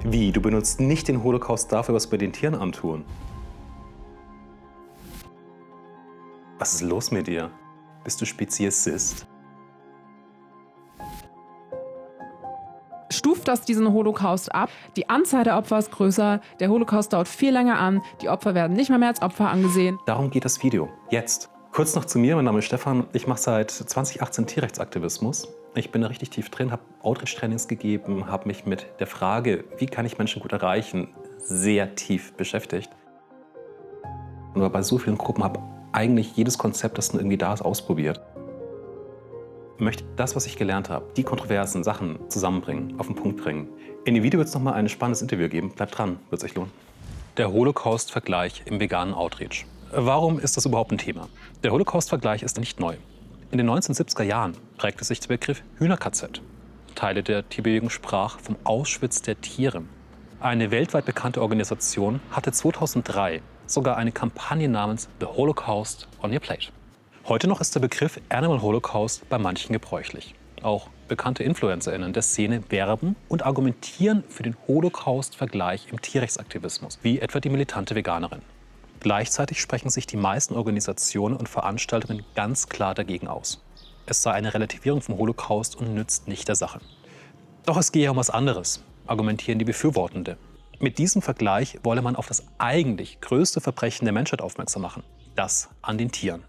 Wie? Du benutzt nicht den Holocaust dafür, was wir den Tieren antun? Was ist los mit dir? Bist du Speziesist? Stuft das diesen Holocaust ab. Die Anzahl der Opfer ist größer, der Holocaust dauert viel länger an, die Opfer werden nicht mehr als Opfer angesehen. Darum geht das Video. Jetzt. Kurz noch zu mir, mein Name ist Stefan. Ich mache seit 2018 Tierrechtsaktivismus. Ich bin da richtig tief drin, habe Outreach-Trainings gegeben, habe mich mit der Frage, wie kann ich Menschen gut erreichen, sehr tief beschäftigt. Und bei so vielen Gruppen habe eigentlich jedes Konzept, das nur irgendwie da ist, ausprobiert. Ich möchte das, was ich gelernt habe, die kontroversen Sachen zusammenbringen, auf den Punkt bringen. In dem Video wird es nochmal ein spannendes Interview geben. Bleibt dran, wird es euch lohnen. Der Holocaust-Vergleich im veganen Outreach. Warum ist das überhaupt ein Thema? Der Holocaust-Vergleich ist nicht neu. In den 1970er Jahren prägte sich der Begriff Hühner-KZ. Teile der Tierbewegung sprach vom Auschwitz der Tiere. Eine weltweit bekannte Organisation hatte 2003 sogar eine Kampagne namens The Holocaust on Your Plate. Heute noch ist der Begriff Animal Holocaust bei manchen gebräuchlich. Auch bekannte InfluencerInnen der Szene werben und argumentieren für den Holocaust-Vergleich im Tierrechtsaktivismus, wie etwa die militante Veganerin. Gleichzeitig sprechen sich die meisten Organisationen und Veranstaltungen ganz klar dagegen aus. Es sei eine Relativierung vom Holocaust und nützt nicht der Sache. Doch es gehe um was anderes, argumentieren die Befürwortende. Mit diesem Vergleich wolle man auf das eigentlich größte Verbrechen der Menschheit aufmerksam machen, das an den Tieren.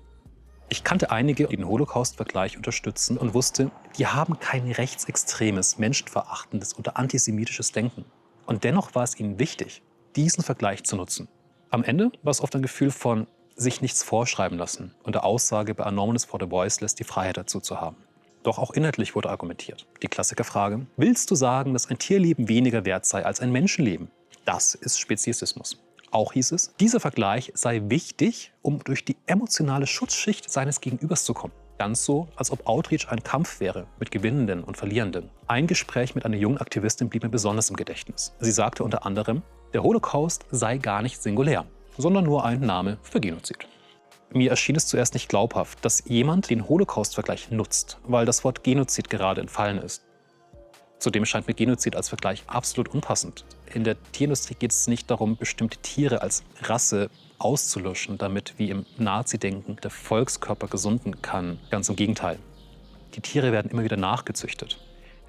Ich kannte einige, die den Holocaust-Vergleich unterstützen und wusste, die haben kein rechtsextremes, menschenverachtendes oder antisemitisches Denken. Und dennoch war es ihnen wichtig, diesen Vergleich zu nutzen. Am Ende war es oft ein Gefühl von sich nichts vorschreiben lassen und der Aussage bei Anonymous for the Voiceless die Freiheit dazu zu haben. Doch auch inhaltlich wurde argumentiert. Die Klassikerfrage: Willst du sagen, dass ein Tierleben weniger wert sei als ein Menschenleben? Das ist Speziesismus. Auch hieß es, dieser Vergleich sei wichtig, um durch die emotionale Schutzschicht seines Gegenübers zu kommen. Ganz so, als ob Outreach ein Kampf wäre mit Gewinnenden und Verlierenden. Ein Gespräch mit einer jungen Aktivistin blieb mir besonders im Gedächtnis. Sie sagte unter anderem, der Holocaust sei gar nicht singulär, sondern nur ein Name für Genozid. Mir erschien es zuerst nicht glaubhaft, dass jemand den Holocaust-Vergleich nutzt, weil das Wort Genozid gerade entfallen ist. Zudem scheint mir Genozid als Vergleich absolut unpassend. In der Tierindustrie geht es nicht darum, bestimmte Tiere als Rasse auszulöschen, damit, wie im Nazi-Denken, der Volkskörper gesunden kann. Ganz im Gegenteil. Die Tiere werden immer wieder nachgezüchtet.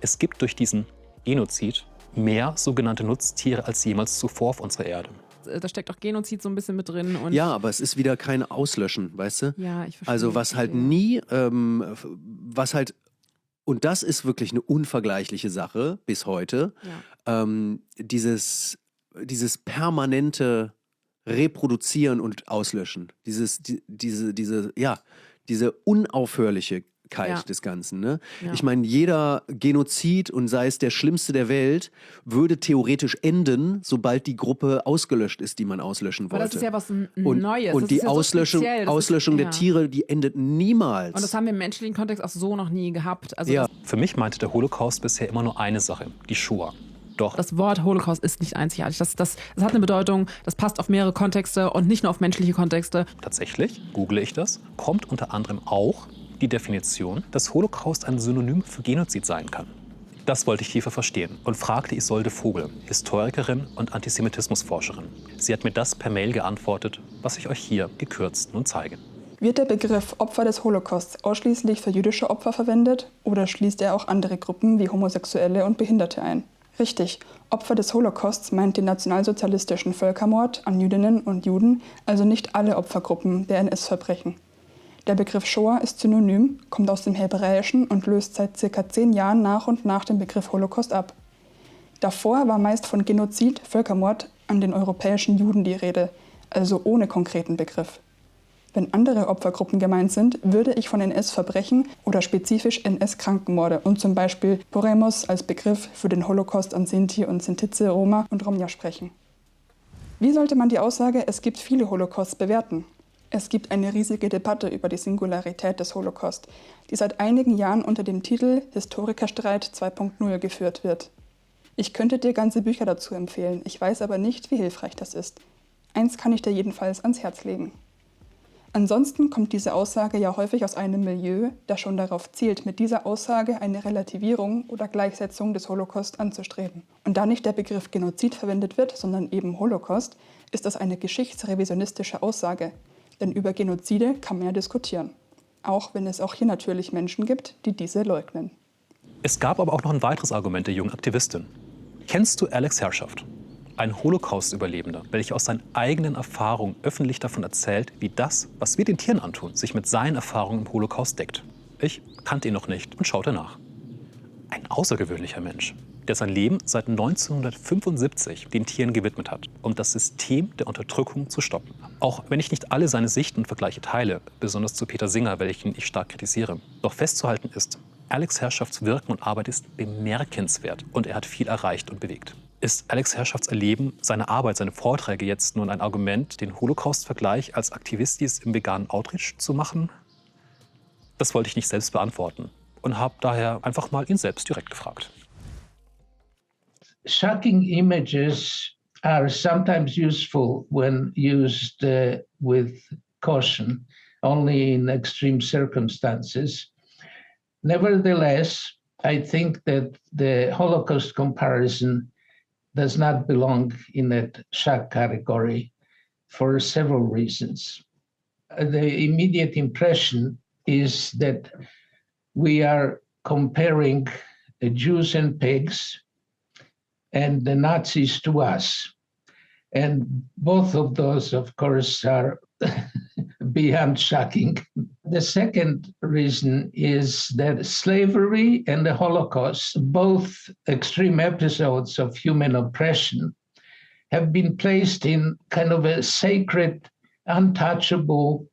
Es gibt durch diesen Genozid mehr sogenannte Nutztiere als jemals zuvor auf unserer Erde. Da steckt auch Genozid so ein bisschen mit drin. Und ja, aber es ist wieder kein Auslöschen, weißt du? Ja, ich verstehe. Also was halt nie, und das ist wirklich eine unvergleichliche Sache bis heute, ja. Dieses permanente Reproduzieren und Auslöschen, diese Unaufhörlichkeit des Ganzen. Ne? Ja. Ich meine, jeder Genozid, und sei es der schlimmste der Welt, würde theoretisch enden, sobald die Gruppe ausgelöscht ist, die man auslöschen wollte. Aber das ist ja was Neues. Und das die ist ja Auslöschung der Tiere, die endet niemals. Und das haben wir im menschlichen Kontext auch so noch nie gehabt. Also ja. Für mich meinte der Holocaust bisher immer nur eine Sache, die Shoah. Doch das Wort Holocaust ist nicht einzigartig. Das hat eine Bedeutung, das passt auf mehrere Kontexte und nicht nur auf menschliche Kontexte. tatsächlich, google ich das, kommt unter anderem auch die Definition, dass Holocaust ein Synonym für Genozid sein kann. Das wollte ich tiefer verstehen und fragte Isolde Vogel, Historikerin und Antisemitismusforscherin. Sie hat mir das per Mail geantwortet, was ich euch hier gekürzt nun zeige. Wird der Begriff Opfer des Holocausts ausschließlich für jüdische Opfer verwendet oder schließt er auch andere Gruppen wie Homosexuelle und Behinderte ein? Richtig, Opfer des Holocausts meint den nationalsozialistischen Völkermord an Jüdinnen und Juden, also nicht alle Opfergruppen der NS-Verbrechen. Der Begriff Shoah ist synonym, kommt aus dem Hebräischen und löst seit ca. 10 Jahren nach und nach den Begriff Holocaust ab. Davor war meist von Genozid, Völkermord an den europäischen Juden die Rede, also ohne konkreten Begriff. Wenn andere Opfergruppen gemeint sind, würde ich von NS-Verbrechen oder spezifisch NS-Krankenmorde und zum Beispiel Poremos als Begriff für den Holocaust an Sinti und Sintize, Roma und Romja sprechen. Wie sollte man die Aussage, es gibt viele Holocausts, bewerten? Es gibt eine riesige Debatte über die Singularität des Holocaust, die seit einigen Jahren unter dem Titel Historikerstreit 2.0 geführt wird. Ich könnte dir ganze Bücher dazu empfehlen, ich weiß aber nicht, wie hilfreich das ist. Eins kann ich dir jedenfalls ans Herz legen. Ansonsten kommt diese Aussage ja häufig aus einem Milieu, das schon darauf zielt, mit dieser Aussage eine Relativierung oder Gleichsetzung des Holocaust anzustreben. Und da nicht der Begriff Genozid verwendet wird, sondern eben Holocaust, ist das eine geschichtsrevisionistische Aussage. Denn über Genozide kann man ja diskutieren. Auch wenn es auch hier natürlich Menschen gibt, die diese leugnen. Es gab aber auch noch ein weiteres Argument der jungen Aktivistin. Kennst du Alex Herrschaft? Ein Holocaust-Überlebender, welcher aus seinen eigenen Erfahrungen öffentlich davon erzählt, wie das, was wir den Tieren antun, sich mit seinen Erfahrungen im Holocaust deckt. Ich kannte ihn noch nicht und schaute nach. Ein außergewöhnlicher Mensch, der sein Leben seit 1975 den Tieren gewidmet hat, um das System der Unterdrückung zu stoppen. Auch wenn ich nicht alle seine Sichten und Vergleiche teile, besonders zu Peter Singer, welchen ich stark kritisiere, doch festzuhalten ist, Alex Herrschafts Wirken und Arbeit ist bemerkenswert und er hat viel erreicht und bewegt. Ist Alex Herrschafts Erleben, seine Arbeit, seine Vorträge jetzt nun ein Argument, den Holocaust-Vergleich als Aktivistis im veganen Outreach zu machen? Das wollte ich nicht selbst beantworten und habe daher einfach mal ihn selbst direkt gefragt. Shocking images are sometimes useful when used with caution, only in extreme circumstances. Nevertheless, I think that the Holocaust comparison does not belong in that shock category for several reasons. The immediate impression is that we are comparing the Jews and pigs and the Nazis to us. And both of those, of course, are beyond shocking. The second reason is that slavery and the Holocaust, both extreme episodes of human oppression, have been placed in kind of a sacred, untouchable,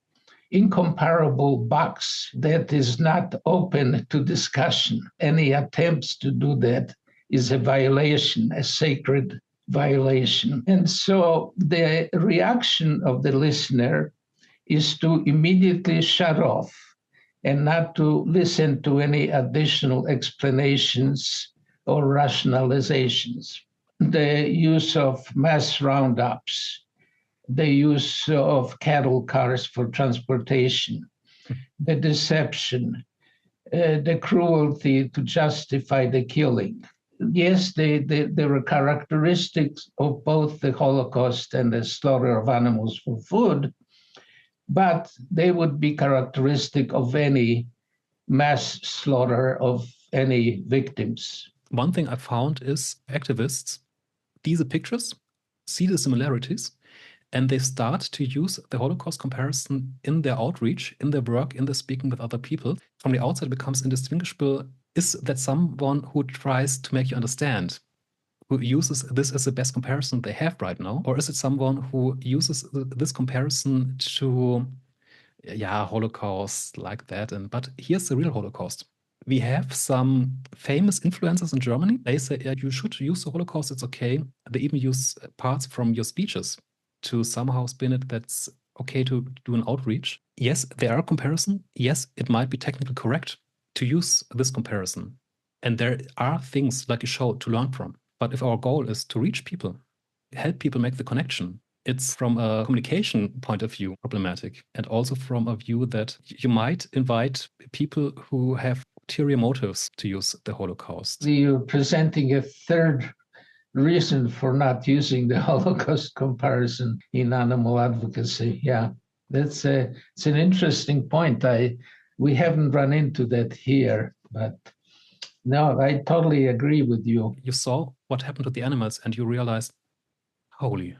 incomparable box that is not open to discussion. Any attempts to do that is a violation, a sacred violation. And so the reaction of the listener is to immediately shut off and not to listen to any additional explanations or rationalizations. The use of mass roundups, the use of cattle cars for transportation, the deception, the cruelty to justify the killing. Yes, there were characteristics of both the Holocaust and the slaughter of animals for food, but they would be characteristic of any mass slaughter of any victims. One thing I found is activists, these pictures, see the similarities, and they start to use the Holocaust comparison in their outreach, in their work, in their speaking with other people. From the outside, it becomes indistinguishable. Is that someone who tries to make you understand, who uses this as the best comparison they have right now? Or is it someone who uses this comparison to, Holocaust like that? But here's the real Holocaust. We have some famous influencers in Germany. They say, you should use the Holocaust, it's okay. They even use parts from your speeches to somehow spin it that's okay to do an outreach. Yes, there are comparisons. Yes, it might be technically correct to use this comparison. And there are things, like you showed, to learn from. But if our goal is to reach people, help people make the connection, it's from a communication point of view problematic. And also from a view that you might invite people who have ulterior motives to use the Holocaust. You're presenting a third reason for not using the Holocaust comparison in animal advocacy. Yeah, it's an interesting point. We haven't run into that here, but no, I totally agree with you. You saw what happened to the animals and you realized, holy,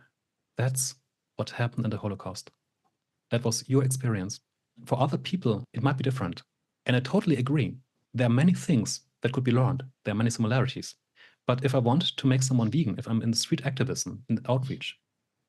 that's what happened in the Holocaust. That was your experience. For other people, it might be different. And I totally agree. There are many things that could be learned. There are many similarities. But if I want to make someone vegan, if I'm in street activism, in outreach,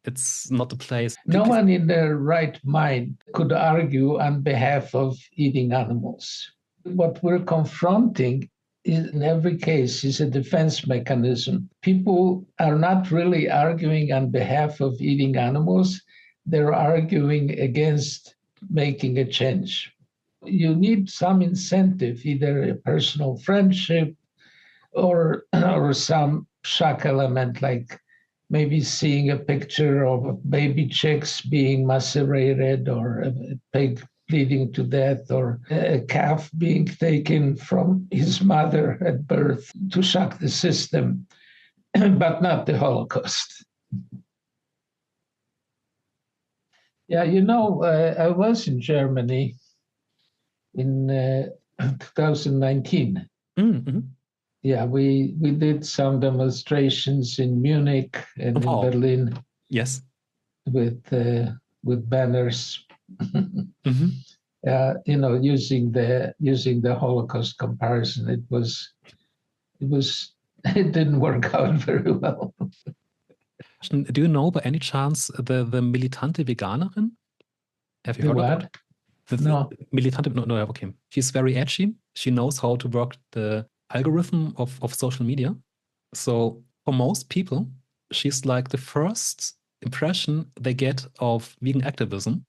it's not the place. No one in their right mind could argue on behalf of eating animals. What we're confronting in every case is a defense mechanism. People are not really arguing on behalf of eating animals. They're arguing against making a change. You need some incentive, either a personal friendship or some shock element like maybe seeing a picture of baby chicks being macerated, or a pig bleeding to death, or a calf being taken from his mother at birth to shock the system, but not the Holocaust. Yeah, I was in Germany in 2019. Mm-hmm. Yeah, we did some demonstrations in Munich and Wow. in Berlin. Yes. With banners, Mm-hmm. using the Holocaust comparison. It didn't work out very well. Do you know by any chance the militante Veganerin? Have you The heard what? of her? No. Militante, no, okay. She's very edgy. She knows how to work the algorithm of social media. So for most people, she's like the first impression they get of vegan activism.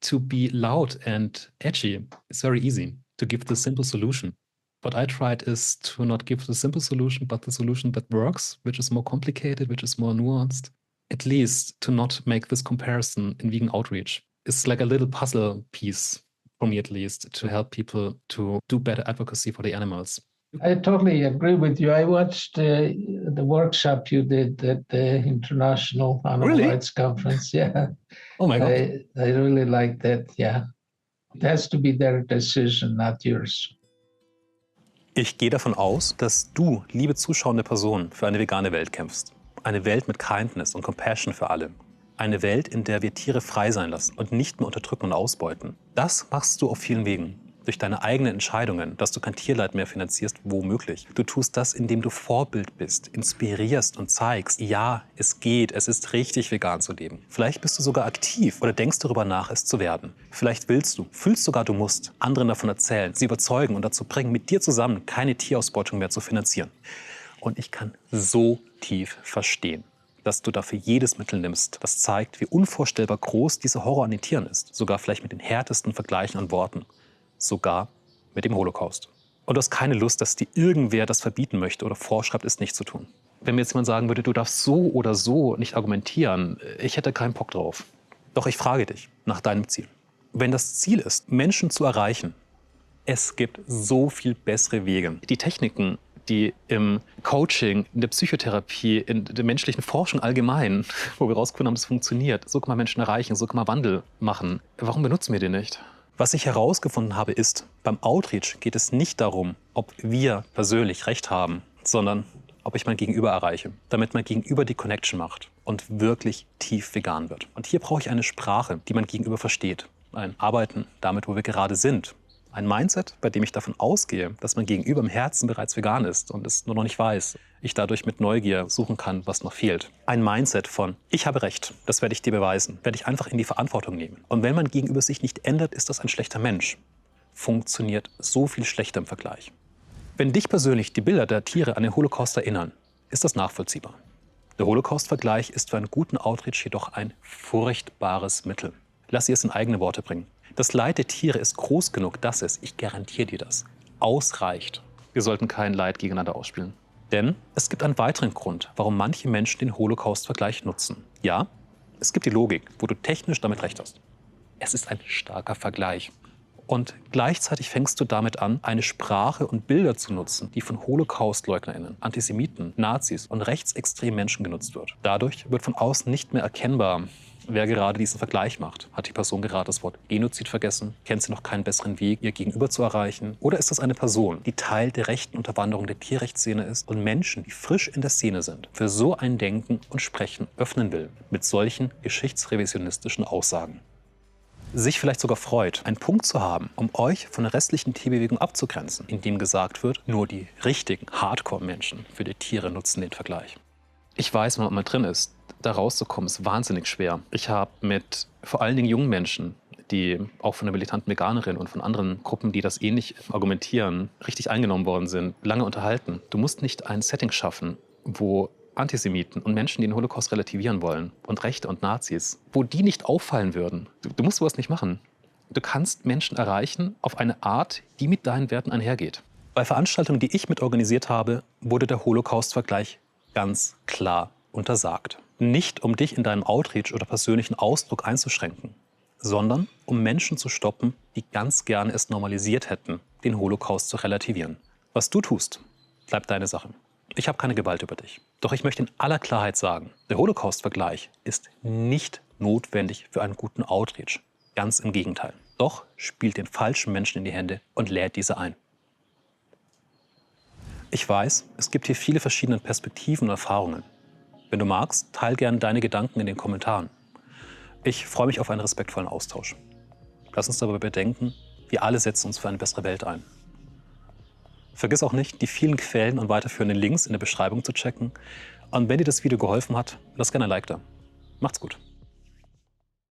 To be loud and edgy, it's very easy to give the simple solution. What I tried is to not give the simple solution, but the solution that works, which is more complicated, which is more nuanced. At least to not make this comparison in vegan outreach. It's like a little puzzle piece, for me at least, to help people to do better advocacy for the animals. I totally agree with you. I watched the workshop you did at the International Animal Rights Conference. Yeah. Oh my God. I really like that. Yeah. It has to be their decision, not yours. Ich gehe davon aus, dass du, liebe zuschauende Person, für eine vegane Welt kämpfst. Eine Welt mit Kindness und Compassion für alle. Eine Welt, in der wir Tiere frei sein lassen und nicht mehr unterdrücken und ausbeuten. Das machst du auf vielen Wegen. Durch deine eigenen Entscheidungen, dass du kein Tierleid mehr finanzierst, womöglich. Du tust das, indem du Vorbild bist, inspirierst und zeigst, ja, es geht, es ist richtig, vegan zu leben. Vielleicht bist du sogar aktiv oder denkst darüber nach, es zu werden. Vielleicht willst du, fühlst sogar, du musst, anderen davon erzählen, sie überzeugen und dazu bringen, mit dir zusammen keine Tierausbeutung mehr zu finanzieren. Und ich kann so tief verstehen, dass du dafür jedes Mittel nimmst. Das zeigt, wie unvorstellbar groß dieser Horror an den Tieren ist. Sogar vielleicht mit den härtesten Vergleichen und Worten. Sogar mit dem Holocaust. Und du hast keine Lust, dass dir irgendwer das verbieten möchte oder vorschreibt, es nicht zu tun. Wenn mir jetzt jemand sagen würde, du darfst so oder so nicht argumentieren, ich hätte keinen Bock drauf. Doch ich frage dich nach deinem Ziel. Wenn das Ziel ist, Menschen zu erreichen, es gibt so viel bessere Wege. Die Techniken, die im Coaching, in der Psychotherapie, in der menschlichen Forschung allgemein, wo wir rausgefunden haben, es funktioniert, so kann man Menschen erreichen, so kann man Wandel machen. Warum benutzen wir die nicht? Was ich herausgefunden habe, ist, beim Outreach geht es nicht darum, ob wir persönlich Recht haben, sondern ob ich mein Gegenüber erreiche, damit mein Gegenüber die Connection macht und wirklich tief vegan wird. Und hier brauche ich eine Sprache, die mein Gegenüber versteht. Ein Arbeiten damit, wo wir gerade sind. Ein Mindset, bei dem ich davon ausgehe, dass mein Gegenüber im Herzen bereits vegan ist und es nur noch nicht weiß. Ich dadurch mit Neugier suchen kann, was noch fehlt. Ein Mindset von, ich habe Recht, das werde ich dir beweisen, werde ich einfach in die Verantwortung nehmen. Und wenn mein Gegenüber sich nicht ändert, ist das ein schlechter Mensch. Funktioniert so viel schlechter im Vergleich. Wenn dich persönlich die Bilder der Tiere an den Holocaust erinnern, ist das nachvollziehbar. Der Holocaust-Vergleich ist für einen guten Outreach jedoch ein furchtbares Mittel. Lass sie es in eigene Worte bringen. Das Leid der Tiere ist groß genug, dass es, ich garantiere dir das, ausreicht. Wir sollten kein Leid gegeneinander ausspielen. Denn es gibt einen weiteren Grund, warum manche Menschen den Holocaust-Vergleich nutzen. Ja, es gibt die Logik, wo du technisch damit recht hast. Es ist ein starker Vergleich. Und gleichzeitig fängst du damit an, eine Sprache und Bilder zu nutzen, die von Holocaust-LeugnerInnen, Antisemiten, Nazis und rechtsextremen Menschen genutzt wird. Dadurch wird von außen nicht mehr erkennbar, wer gerade diesen Vergleich macht. Hat die Person gerade das Wort Genozid vergessen? Kennt sie noch keinen besseren Weg, ihr Gegenüber zu erreichen? Oder ist das eine Person, die Teil der rechten Unterwanderung der Tierrechtsszene ist und Menschen, die frisch in der Szene sind, für so ein Denken und Sprechen öffnen will, mit solchen geschichtsrevisionistischen Aussagen? Sich vielleicht sogar freut, einen Punkt zu haben, um euch von der restlichen Tierbewegung abzugrenzen, indem gesagt wird, nur die richtigen Hardcore-Menschen für die Tiere nutzen den Vergleich. Ich weiß, wenn man mal drin ist, da rauszukommen, ist wahnsinnig schwer. Ich habe mit vor allen Dingen jungen Menschen, die auch von der militanten Veganerin und von anderen Gruppen, die das ähnlich argumentieren, richtig eingenommen worden sind, lange unterhalten. Du musst nicht ein Setting schaffen, wo Antisemiten und Menschen, die den Holocaust relativieren wollen und Rechte und Nazis, wo die nicht auffallen würden. Du musst sowas nicht machen. Du kannst Menschen erreichen auf eine Art, die mit deinen Werten einhergeht. Bei Veranstaltungen, die ich mit organisiert habe, wurde der Holocaust-Vergleich ganz klar untersagt. Nicht, um dich in deinem Outreach oder persönlichen Ausdruck einzuschränken, sondern um Menschen zu stoppen, die ganz gerne es normalisiert hätten, den Holocaust zu relativieren. Was du tust, bleibt deine Sache. Ich habe keine Gewalt über dich. Doch ich möchte in aller Klarheit sagen, der Holocaust-Vergleich ist nicht notwendig für einen guten Outreach. Ganz im Gegenteil. Doch spielt den falschen Menschen in die Hände und lädt diese ein. Ich weiß, es gibt hier viele verschiedene Perspektiven und Erfahrungen. Wenn du magst, teile gerne deine Gedanken in den Kommentaren. Ich freue mich auf einen respektvollen Austausch. Lass uns dabei bedenken, wir alle setzen uns für eine bessere Welt ein. Vergiss auch nicht, die vielen Quellen und weiterführenden Links in der Beschreibung zu checken. Und wenn dir das Video geholfen hat, lass gerne ein Like da. Macht's gut.